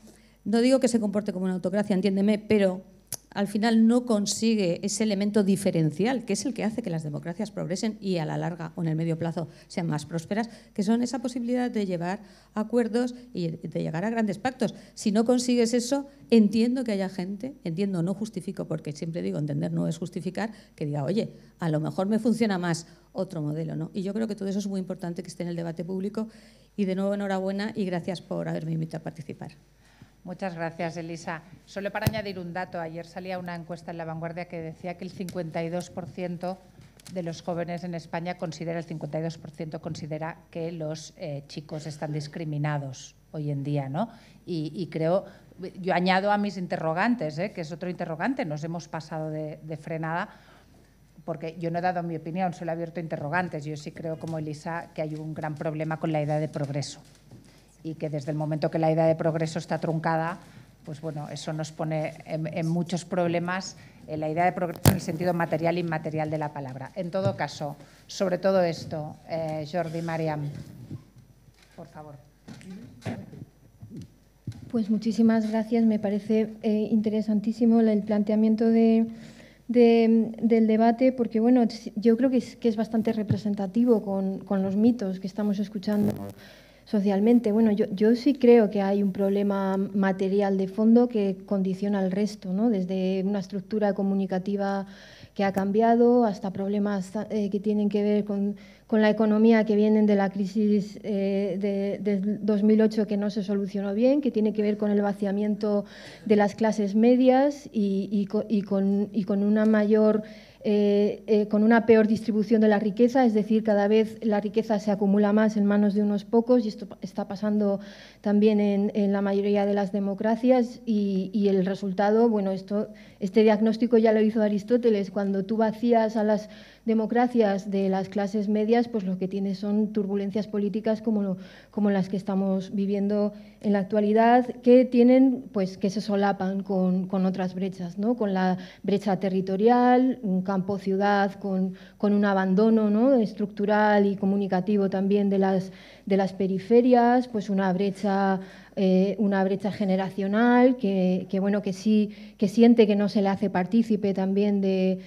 S4: no digo que se comporte como una autocracia, entiéndeme, pero al final no consigue ese elemento diferencial, que es el que hace que las democracias progresen y a la larga o en el medio plazo sean más prósperas, que son esa posibilidad de llevar acuerdos y de llegar a grandes pactos. Si no consigues eso, entiendo que haya gente, entiendo, no justifico, porque siempre digo entender no es justificar, que diga, oye, a lo mejor me funciona más otro modelo, ¿no? Y yo creo que todo eso es muy importante que esté en el debate público y de nuevo enhorabuena y gracias por haberme invitado a participar.
S1: Muchas gracias, Elisa. Solo para añadir un dato, ayer salía una encuesta en La Vanguardia que decía que el 52% de los jóvenes en España considera que los chicos están discriminados hoy en día, ¿no? Y creo, yo añado a mis interrogantes, que es otro interrogante, nos hemos pasado de frenada, porque yo no he dado mi opinión, solo he abierto interrogantes. Yo sí creo, como Elisa, que hay un gran problema con la idea de progreso. Y que desde el momento que la idea de progreso está truncada, pues bueno, eso nos pone en muchos problemas la idea de progreso en el sentido material e inmaterial de la palabra. En todo caso, sobre todo esto, Jordi, Mariam, por favor.
S2: Pues muchísimas gracias, me parece interesantísimo el planteamiento del debate, porque bueno, yo creo que es bastante representativo con los mitos que estamos escuchando socialmente. Bueno, yo sí creo que hay un problema material de fondo que condiciona el resto, ¿no? Desde una estructura comunicativa que ha cambiado hasta problemas que tienen que ver con la economía que vienen de la crisis de 2008 que no se solucionó bien, que tiene que ver con el vaciamiento de las clases medias y con una mayor con una peor distribución de la riqueza, es decir, cada vez la riqueza se acumula más en manos de unos pocos y esto está pasando también en la mayoría de las democracias y el resultado, bueno, este diagnóstico ya lo hizo Aristóteles, cuando tú vacías a las democracias de las clases medias, pues lo que tienes son turbulencias políticas como las que estamos viviendo en la actualidad, que se solapan con otras brechas, ¿no? Con la brecha territorial, un campo-ciudad con un abandono, ¿no? estructural y comunicativo también de las periferias, pues una brecha generacional que siente que no se le hace partícipe también de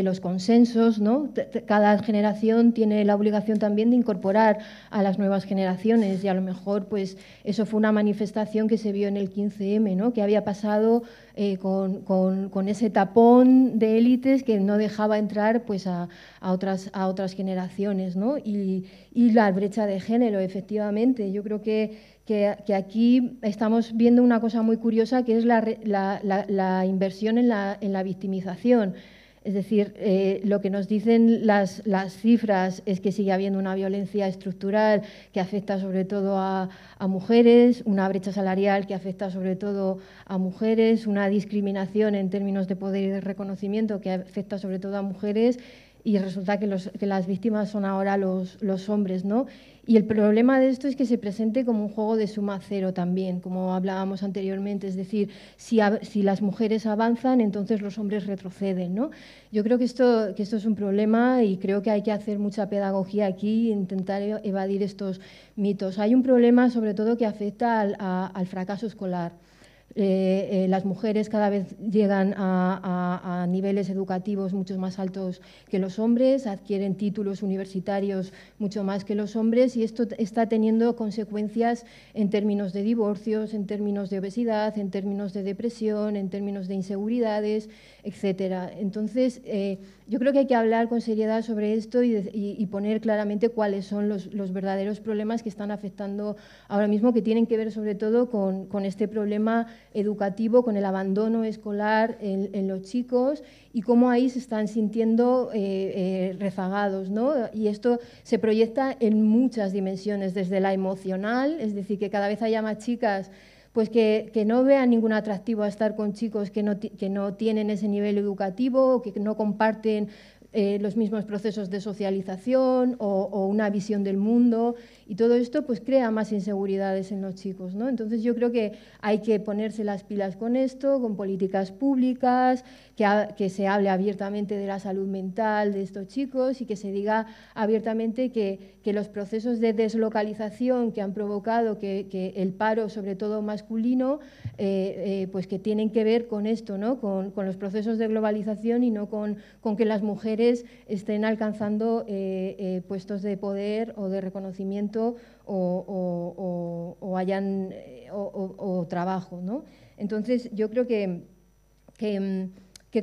S2: los consensos, ¿no? Cada generación tiene la obligación también de incorporar a las nuevas generaciones y a lo mejor pues eso fue una manifestación que se vio en el 15M, ¿no? Que había pasado con ese tapón de élites que no dejaba entrar pues a otras generaciones, ¿no? Y la brecha de género, efectivamente. Yo creo que aquí estamos viendo una cosa muy curiosa, que es la inversión en la victimización. Es decir, lo que nos dicen las cifras es que sigue habiendo una violencia estructural que afecta sobre todo a mujeres, una brecha salarial que afecta sobre todo a mujeres, una discriminación en términos de poder y de reconocimiento que afecta sobre todo a mujeres, y resulta que las víctimas son ahora los hombres, ¿no? Y el problema de esto es que se presente como un juego de suma cero también, como hablábamos anteriormente, es decir, si las mujeres avanzan, entonces los hombres retroceden, ¿no? Yo creo que esto es un problema y creo que hay que hacer mucha pedagogía aquí e intentar evadir estos mitos. Hay un problema sobre todo que afecta al fracaso escolar. Las mujeres cada vez llegan a niveles educativos mucho más altos que los hombres, adquieren títulos universitarios mucho más que los hombres, y esto está teniendo consecuencias en términos de divorcios, en términos de obesidad, en términos de depresión, en términos de inseguridades, etcétera. Entonces, yo creo que hay que hablar con seriedad sobre esto y poner claramente cuáles son los verdaderos problemas que están afectando ahora mismo, que tienen que ver sobre todo con este problema educativo, con el abandono escolar en los chicos, y cómo ahí se están sintiendo rezagados, ¿no? Y esto se proyecta en muchas dimensiones, desde la emocional, es decir, que cada vez haya más chicas pues que no vean ningún atractivo a estar con chicos que no tienen ese nivel educativo, que no comparten los mismos procesos de socialización o una visión del mundo, y todo esto pues crea más inseguridades en los chicos, ¿no? Entonces yo creo que hay que ponerse las pilas con esto, con políticas públicas, que se hable abiertamente de la salud mental de estos chicos y que se diga abiertamente que los procesos de deslocalización que han provocado que el paro, sobre todo masculino, pues que tienen que ver con esto, ¿no? Con los procesos de globalización y no con que las mujeres estén alcanzando puestos de poder o de reconocimiento o trabajo, ¿no? Entonces yo creo que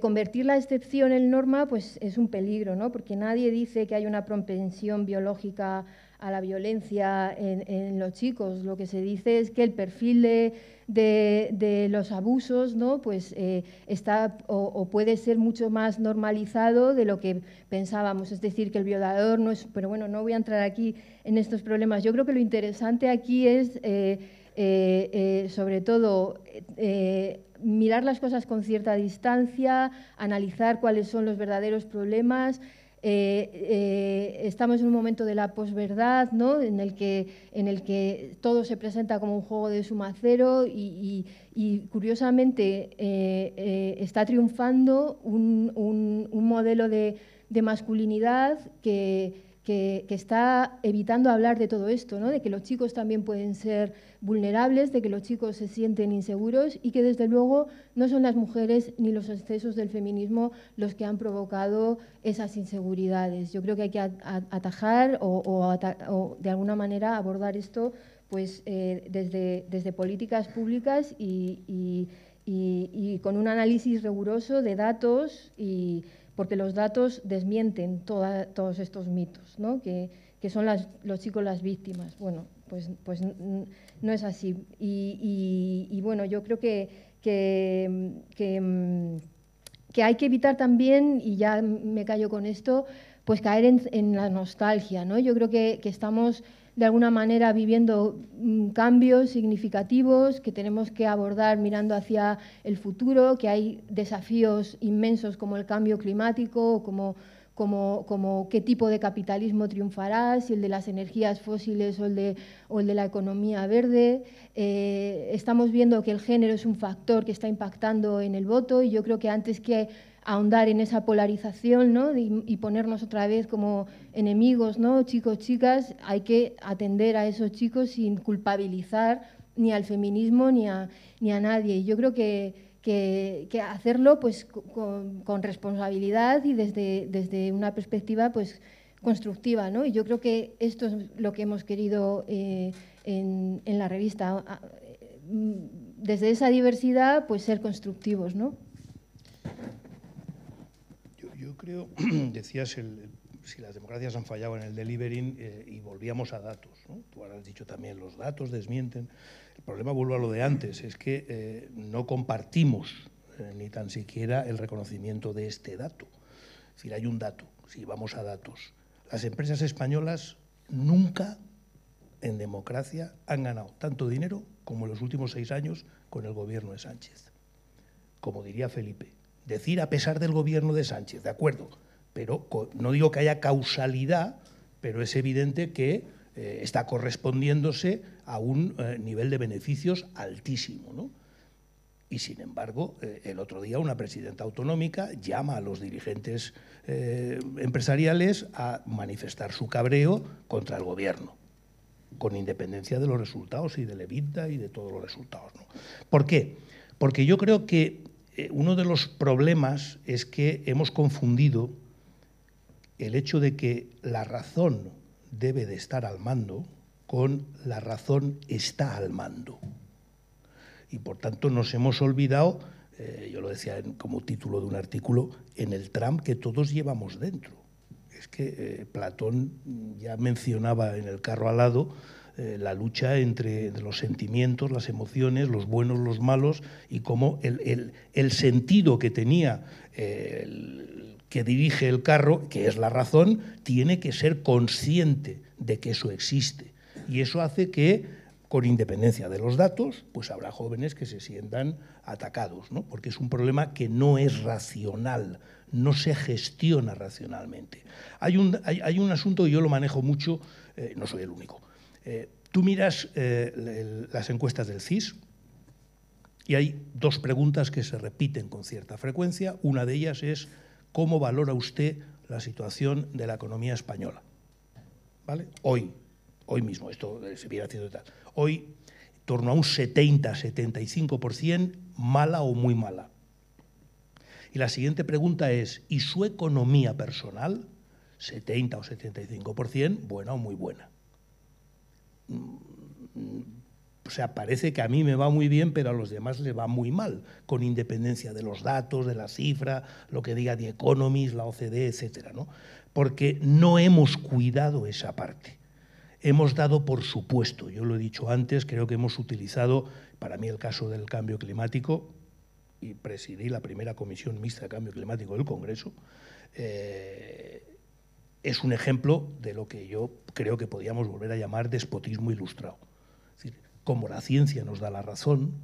S2: convertir la excepción en norma pues es un peligro, ¿no? Porque nadie dice que hay una propensión biológica a la violencia en los chicos. Lo que se dice es que el perfil de los abusos, ¿no? Pues está o puede ser mucho más normalizado de lo que pensábamos. Es decir, que el violador no es... Pero bueno, no voy a entrar aquí en estos problemas. Yo creo que lo interesante aquí es, sobre todo, mirar las cosas con cierta distancia, analizar cuáles son los verdaderos problemas. Estamos en un momento de la posverdad, ¿no? en el que todo se presenta como un juego de suma cero y curiosamente está triunfando un modelo de masculinidad que está evitando hablar de todo esto, ¿no? De que los chicos también pueden ser vulnerables, de que los chicos se sienten inseguros y que desde luego no son las mujeres ni los excesos del feminismo los que han provocado esas inseguridades. Yo creo que hay que atajar o de alguna manera abordar esto pues, desde políticas públicas y con un análisis riguroso de datos, porque los datos desmienten todos estos mitos, ¿no? Que son los chicos las víctimas. Bueno, pues no es así. Y bueno, yo creo que hay que evitar también, y ya me callo con esto, pues caer en la nostalgia, ¿no? Yo creo que estamos de alguna manera viviendo cambios significativos que tenemos que abordar mirando hacia el futuro, que hay desafíos inmensos como el cambio climático, como qué tipo de capitalismo triunfará, si el de las energías fósiles o el de la economía verde. Estamos viendo que el género es un factor que está impactando en el voto, y yo creo que antes que ahondar en esa polarización, ¿no? y ponernos otra vez como enemigos, ¿no? Chicos, chicas, hay que atender a esos chicos sin culpabilizar ni al feminismo ni a nadie. Y yo creo que hacerlo pues, con responsabilidad y desde una perspectiva pues, constructiva, ¿no? Y yo creo que esto es lo que hemos querido en la revista. Desde esa diversidad, pues ser constructivos, ¿no?
S3: Yo creo, decías, si las democracias han fallado en el delivering y volvíamos a datos, ¿no? Tú ahora has dicho también, los datos desmienten. El problema, vuelvo a lo de antes, es que no compartimos ni tan siquiera el reconocimiento de este dato. Es decir, hay un dato, si vamos a datos. Las empresas españolas nunca en democracia han ganado tanto dinero como en los últimos 6 años con el gobierno de Sánchez. Como diría Felipe, decir a pesar del gobierno de Sánchez, de acuerdo, pero no digo que haya causalidad, pero es evidente que está correspondiéndose a un nivel de beneficios altísimo, ¿no? Y, sin embargo, el otro día una presidenta autonómica llama a los dirigentes empresariales a manifestar su cabreo contra el gobierno, con independencia de los resultados y del EBITDA y de todos los resultados, ¿no? ¿Por qué? Porque yo creo que uno de los problemas es que hemos confundido el hecho de que la razón debe de estar al mando con la razón está al mando. Y por tanto nos hemos olvidado, yo lo decía como título de un artículo, en el Trump que todos llevamos dentro. Es que Platón ya mencionaba en el carro alado la lucha entre los sentimientos, las emociones, los buenos, los malos, y cómo el sentido que tenía que dirige el carro, que es la razón, tiene que ser consciente de que eso existe. Y eso hace que, con independencia de los datos, pues habrá jóvenes que se sientan atacados, ¿no? Porque es un problema que no es racional, no se gestiona racionalmente. Hay un asunto que yo lo manejo mucho, no soy el único. Tú miras las encuestas del CIS y hay 2 preguntas que se repiten con cierta frecuencia. Una de ellas es ¿cómo valora usted la situación de la economía española? ¿Vale? Hoy mismo, esto se viene haciendo tal. Hoy, en torno a un 70-75% mala o muy mala. Y la siguiente pregunta es, ¿y su economía personal? 70 o 75%, buena o muy buena. O sea, parece que a mí me va muy bien, pero a los demás les va muy mal, con independencia de los datos, de la cifra, lo que diga The Economist, la OCDE, etcétera, ¿no? Porque no hemos cuidado esa parte. Hemos dado por supuesto, yo lo he dicho antes, creo que hemos utilizado, para mí el caso del cambio climático, y presidí la primera comisión mixta de cambio climático del Congreso, es un ejemplo de lo que yo creo que podríamos volver a llamar despotismo ilustrado. Es decir, como la ciencia nos da la razón,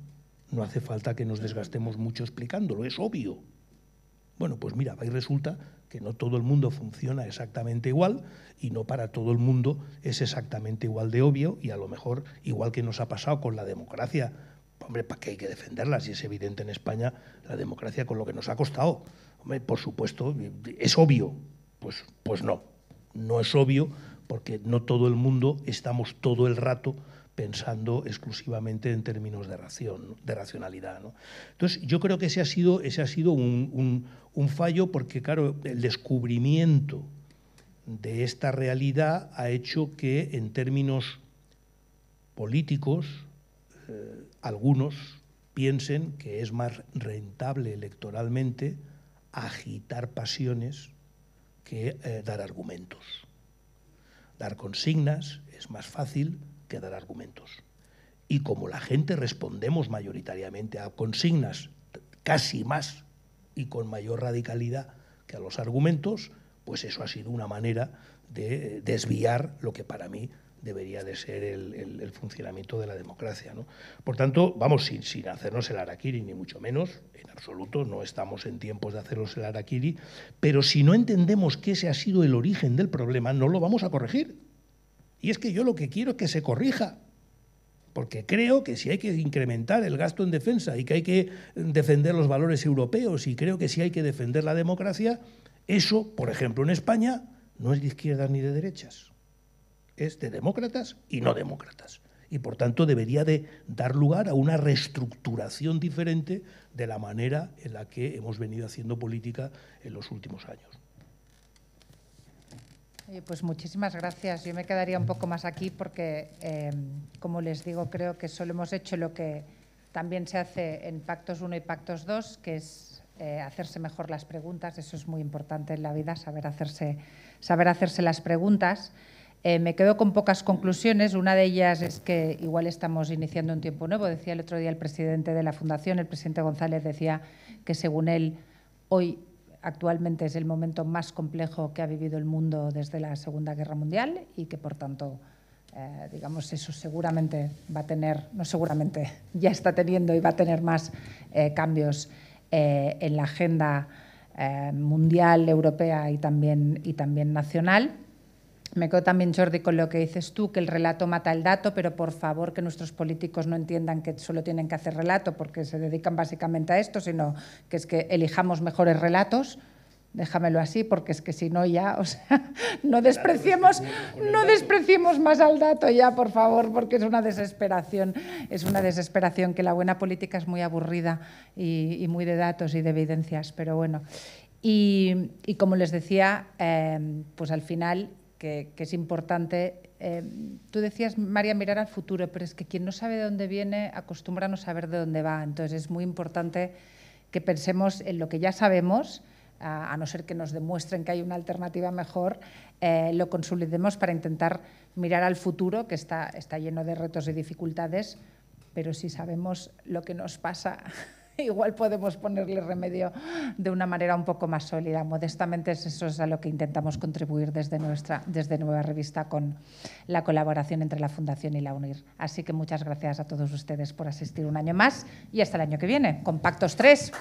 S3: no hace falta que nos desgastemos mucho explicándolo, es obvio. Bueno, pues mira, ahí resulta que no todo el mundo funciona exactamente igual y no para todo el mundo es exactamente igual de obvio, y a lo mejor, igual que nos ha pasado con la democracia, hombre, ¿para qué hay que defenderla? Si es evidente en España la democracia con lo que nos ha costado. Hombre, por supuesto, ¿es obvio? Pues no es obvio, porque no todo el mundo estamos todo el rato pensando exclusivamente en términos de racionalidad, ¿no? Entonces, yo creo que ese ha sido un fallo, porque, claro, el descubrimiento de esta realidad ha hecho que, en términos políticos, algunos piensen que es más rentable electoralmente agitar pasiones que dar argumentos. Dar consignas es más fácil que dar argumentos. Y como la gente respondemos mayoritariamente a consignas casi más y con mayor radicalidad que a los argumentos, pues eso ha sido una manera de desviar lo que para mí debería de ser el funcionamiento de la democracia, ¿no? Por tanto, vamos, sin hacernos el harakiri, ni mucho menos, en absoluto, no estamos en tiempos de hacernos el harakiri, pero si no entendemos que ese ha sido el origen del problema, no lo vamos a corregir. Y es que yo lo que quiero es que se corrija, porque creo que si hay que incrementar el gasto en defensa y que hay que defender los valores europeos, y creo que si hay que defender la democracia, eso, por ejemplo, en España, no es de izquierdas ni de derechas, es de demócratas y no demócratas. Y, por tanto, debería de dar lugar a una reestructuración diferente de la manera en la que hemos venido haciendo política en los últimos años.
S1: Pues muchísimas gracias. Yo me quedaría un poco más aquí porque, como les digo, creo que solo hemos hecho lo que también se hace en Pactos 1 y Pactos 2, que es hacerse mejor las preguntas. Eso es muy importante en la vida, saber hacerse las preguntas. Me quedo con pocas conclusiones. Una de ellas es que igual estamos iniciando un tiempo nuevo. Decía el otro día el presidente de la Fundación, el presidente González, decía que según él hoy actualmente es el momento más complejo que ha vivido el mundo desde la Segunda Guerra Mundial y que, por tanto, digamos, eso seguramente va a tener, no seguramente, ya está teniendo y va a tener más cambios en la agenda mundial, europea y también nacional. Me quedo también, Jordi, con lo que dices tú, que el relato mata el dato, pero por favor que nuestros políticos no entiendan que solo tienen que hacer relato porque se dedican básicamente a esto, sino que es que elijamos mejores relatos, déjamelo así, porque es que si no ya, o sea, no despreciemos más al dato ya, por favor, porque es una desesperación que la buena política es muy aburrida y muy de datos y de evidencias, pero bueno. Y como les decía, pues al final que es importante, tú decías, María, mirar al futuro, pero es que quien no sabe de dónde viene acostumbra a no saber de dónde va, entonces es muy importante que pensemos en lo que ya sabemos, a no ser que nos demuestren que hay una alternativa mejor, lo consolidemos para intentar mirar al futuro, que está lleno de retos y dificultades, pero si sabemos lo que nos pasa, igual podemos ponerle remedio de una manera un poco más sólida. Modestamente eso es a lo que intentamos contribuir desde Nueva Revista con la colaboración entre la Fundación y la UNIR. Así que muchas gracias a todos ustedes por asistir un año más y hasta el año que viene, con Pactos 3.